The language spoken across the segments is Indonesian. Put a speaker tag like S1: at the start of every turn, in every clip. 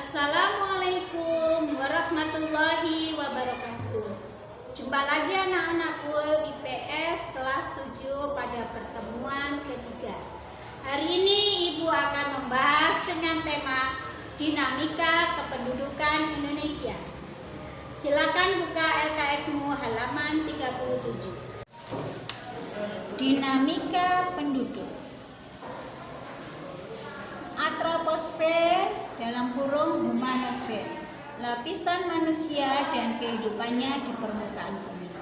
S1: Assalamualaikum warahmatullahi wabarakatuh. Jumpa lagi anak-anakku IPS kelas 7 pada pertemuan ketiga. Hari ini Ibu akan membahas dengan tema dinamika kependudukan Indonesia. Silakan buka LKS-mu halaman 37. Dinamika penduduk. Antroposfer dalam kurung humanosfer, lapisan manusia dan kehidupannya di permukaan bumi.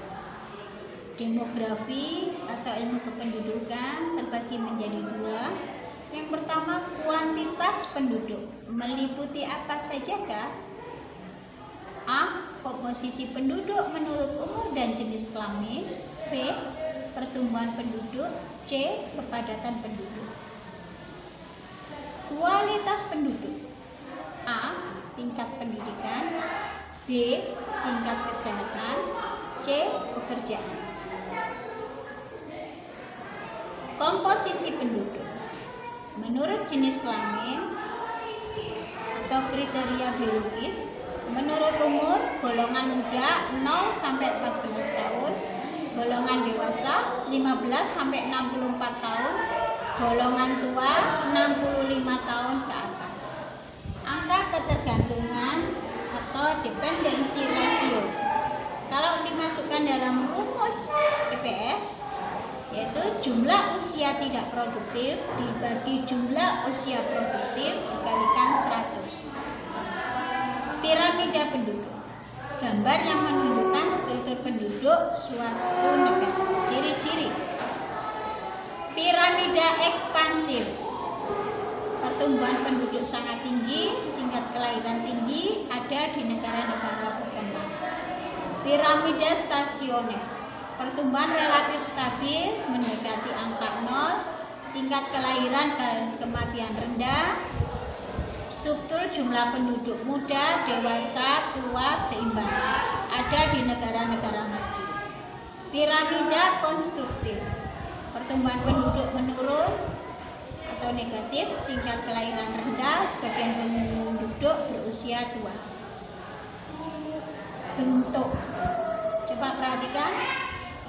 S1: Demografi atau ilmu kependudukan terbagi menjadi dua. Yang pertama, kuantitas penduduk, meliputi apa sajakah? A. Komposisi penduduk menurut umur dan jenis kelamin. B. Pertumbuhan penduduk. C. Kepadatan penduduk. Kualitas penduduk. A. Tingkat pendidikan. B. Tingkat kesehatan. C. Pekerjaan. Komposisi penduduk menurut jenis kelamin atau kriteria biologis. Menurut umur, golongan muda 0 sampai 14 tahun, golongan dewasa 15 sampai 64 tahun, golongan tua 65 tahun ke atas. Angka ketergantungan atau dependency ratio kalau dimasukkan dalam rumus IPS, yaitu jumlah usia tidak produktif dibagi jumlah usia produktif dikalikan 100. Piramida penduduk, gambar yang menunjukkan struktur penduduk suatu negara. Ciri-ciri piramida ekspansif, pertumbuhan penduduk sangat tinggi, tingkat kelahiran tinggi ada di negara-negara berkembang. Piramida stasioner, pertumbuhan relatif stabil mendekati angka 0, tingkat kelahiran dan kematian rendah. Struktur jumlah penduduk muda, dewasa, tua seimbang ada di negara-negara maju. Piramida konstruktif, pertumbuhan penduduk menurun atau negatif, tingkat kelahiran rendah, sebagian penduduk berusia tua. Bentuk, coba perhatikan,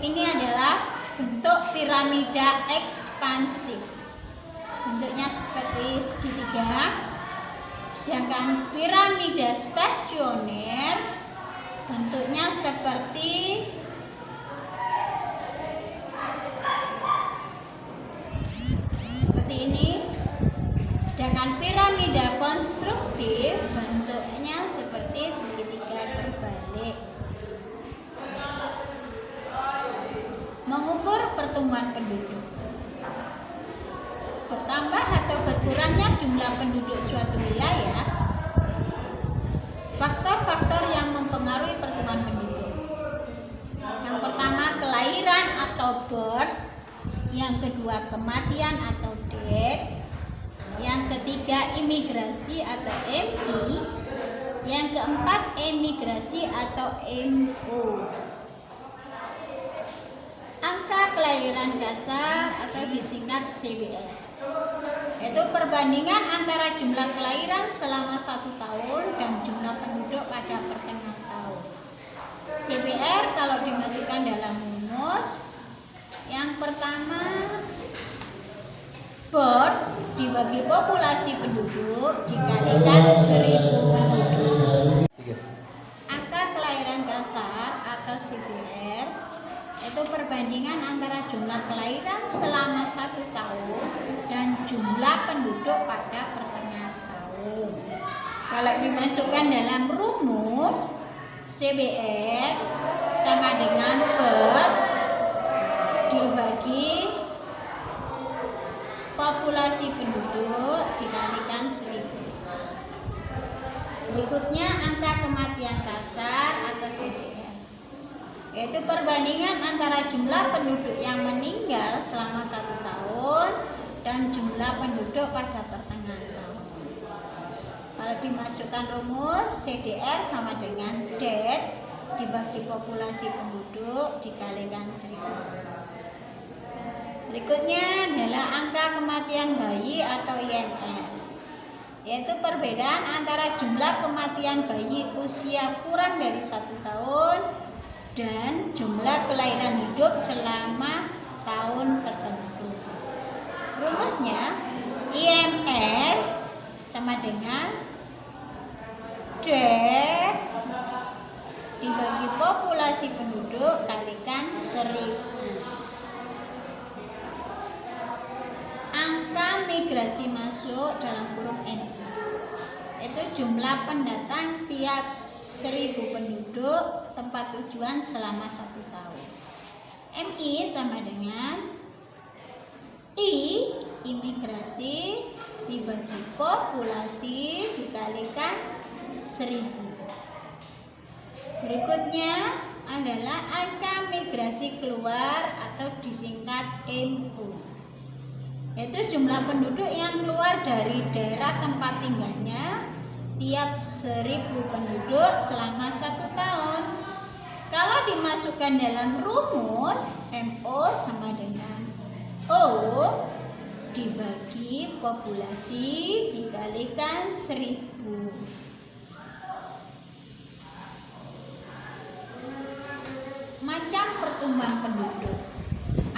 S1: ini adalah bentuk piramida ekspansif. Bentuknya seperti segitiga. Sedangkan piramida stasioner bentuknya seperti ini. Sedangkan piramida konstruktif bentuknya seperti segitiga terbalik. Mengukur pertumbuhan penduduk. Bertambah atau berkurangnya jumlah penduduk suatu wilayah. Faktor-faktor yang mempengaruhi pertumbuhan penduduk. Yang pertama, kelahiran atau birth. Yang kedua, kematian atau death. Yang ketiga, imigrasi atau MI. Yang keempat, emigrasi atau MO. Angka kelahiran kasar atau disingkat CBR, yaitu perbandingan antara jumlah kelahiran selama 1 tahun dan jumlah penduduk pada pertengahan tahun. CBR kalau dimasukkan dalam rumus, yang pertama, birth dibagi populasi penduduk dikalikan 1000 penduduk. Angka kelahiran kasar atau CBR itu perbandingan antara jumlah kelahiran selama 1 tahun dan jumlah penduduk pada pertengahan tahun. Kalau dimasukkan dalam rumus, CBR sama dengan birth dibagi populasi penduduk dikalikan 1000. Berikutnya angka kematian kasar atau CDR, yaitu perbandingan antara jumlah penduduk yang meninggal selama 1 tahun dan jumlah penduduk pada pertengahan tahun. Kalau dimasukkan rumus, CDR sama dengan death dibagi populasi penduduk dikalikan 1000. Berikutnya adalah angka kematian bayi atau IMR. yaitu perbedaan antara jumlah kematian bayi usia kurang dari 1 tahun dan jumlah kelahiran hidup selama tahun tertentu. Rumusnya IMR sama dengan death dibagi populasi penduduk kalikan 1000. Angka migrasi masuk dalam kurung NI itu jumlah pendatang tiap 1000 penduduk tempat tujuan selama 1 tahun. MI sama dengan I imigrasi dibagi populasi dikalikan 1000. Berikutnya adalah angka migrasi keluar atau disingkat MO, yaitu jumlah penduduk yang keluar dari daerah tempat tinggalnya tiap 1000 penduduk selama 1 tahun. Kalau dimasukkan dalam rumus, MO sama dengan O dibagi populasi dikalikan 1000. Macam pertumbuhan penduduk.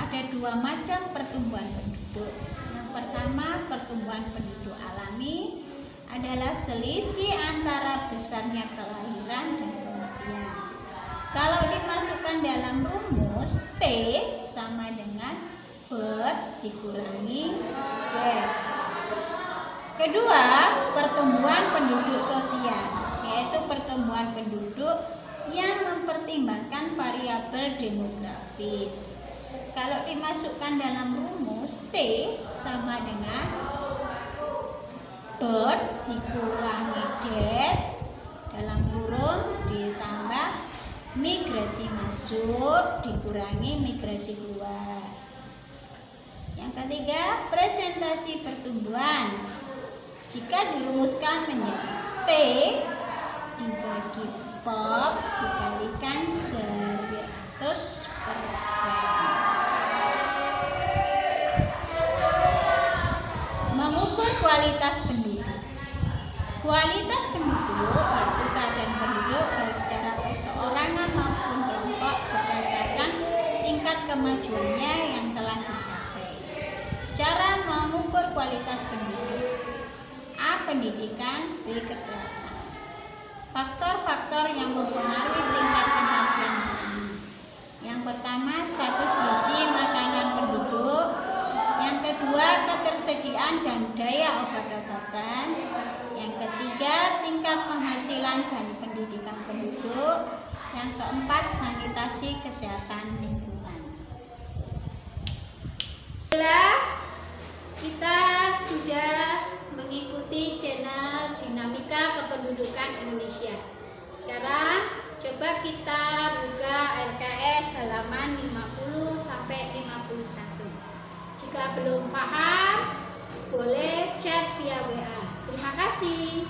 S1: Ada 2 macam pertumbuhan penduduk. Yang pertama, pertumbuhan penduduk alami adalah selisih antara besarnya kelahiran dan kematian. Kalau dimasukkan dalam rumus, P sama dengan birth dikurangi death. Kedua, pertumbuhan penduduk sosial, yaitu pertumbuhan penduduk yang mempertimbangkan variabel demografis. Kalau dimasukkan dalam rumus, P sama dengan birth dikurangi death dalam kurung ditambah migrasi masuk dikurangi migrasi keluar. Yang ketiga, presentasi pertumbuhan. Jika dirumuskan menjadi P dibagi pop dikalikan 100%. Mengukur kualitas penduduk. Kualitas penduduk yaitu keadaan penduduk baik secara perseorangan maupun kelompok berdasarkan tingkat kemajuannya yang telah dicapai. Cara mengukur kualitas penduduk: A. Pendidikan, B. Kesehatan. Faktor-faktor yang mempengaruhi tingkat kematian ini. Yang pertama, status gizi makanan penduduk. Yang kedua, ketersediaan dan daya obat-obatan. Yang ketiga, tingkat penghasilan dan pendidikan penduduk. Yang keempat, sanitasi kesehatan lingkungan. Kita sudah mengikuti channel Dinamika Kependudukan Indonesia. Sekarang coba kita buka RKS halaman 50 sampai 51. Jika belum paham, boleh chat via WA. Terima kasih.